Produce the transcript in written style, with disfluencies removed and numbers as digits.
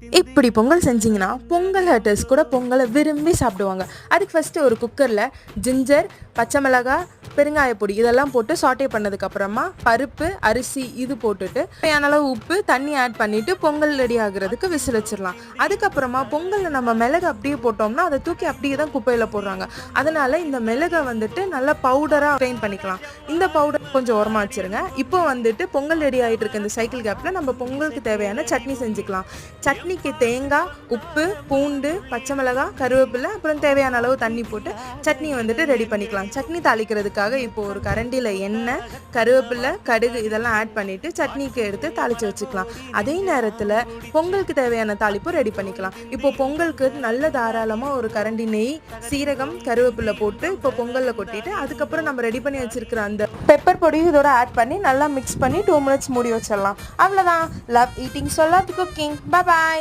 இப்படி பொங்கல் செஞ்சிங்கன்னா பொங்கல் ஹேட்டர்ஸ் கூட பொங்கலை விரும்பி சாப்பிடுவாங்க. அதுக்கு ஃபஸ்ட்டு ஒரு குக்கரில் ஜிஞ்சர், பச்சை மிளகாய், பெருங்காயப்பொடி இதெல்லாம் போட்டு சாட்டே பண்ணதுக்கப்புறமா பருப்பு, அரிசி இது போட்டுட்டு தேவையான அளவு உப்பு, தண்ணி ஆட் பண்ணிவிட்டு பொங்கல் ரெடி ஆகுறதுக்கு விசில் வச்சிடலாம். அதுக்கப்புறமா பொங்கலில் நம்ம மிளகு அப்படியே போட்டோம்னா அதை தூக்கி அப்படியே தான் குப்பையில் போடுறாங்க. அதனால் இந்த மிளகை வந்துட்டு நல்லா பவுடராக ட்ரெயின் பண்ணிக்கலாம். இந்த பவுடர் கொஞ்சம் உரமாக வச்சுருங்க. இப்போ வந்துட்டு பொங்கல் ரெடி ஆகிட்டு இருக்க இந்த சைக்கிள் கேப்பில் நம்ம பொங்கலுக்கு தேவையான சட்னி செஞ்சுக்கலாம். சட்னிக்கு தேங்காய், உப்பு, பூண்டு, பச்சை மிளகாய், கருவேப்பிலை, அப்புறம் தேவையான அளவு தண்ணி போட்டு சட்னியை வந்துட்டு ரெடி பண்ணிக்கலாம். சட்னி தாளிக்கிறதுக்காக இப்போ ஒரு கரண்டியில் எண்ணெய், கருவேப்பிலை, கடுகு இதெல்லாம் ஆட் பண்ணிவிட்டு சட்னிக்கு எடுத்து தாளித்து வச்சுக்கலாம். அதே நேரத்தில் பொங்கலுக்கு தேவையான தாளிப்பும் ரெடி பண்ணிக்கலாம். இப்போ பொங்கலுக்கு நல்ல தாராளமாக ஒரு கரண்டி நெய், சீரகம், கருவேப்பிலை போட்டு இப்போ பொங்கலில் கொட்டிட்டு அதுக்கப்புறம் நம்ம ரெடி பண்ணி வச்சுருக்கிற அந்த பெப்பர் பொடியும் இதோட ஆட் பண்ணி நல்லா மிக்ஸ் பண்ணி 2 minutes மூடி வச்சிடலாம். அவ்வளோதான். Love eating, so love cooking. பாய்.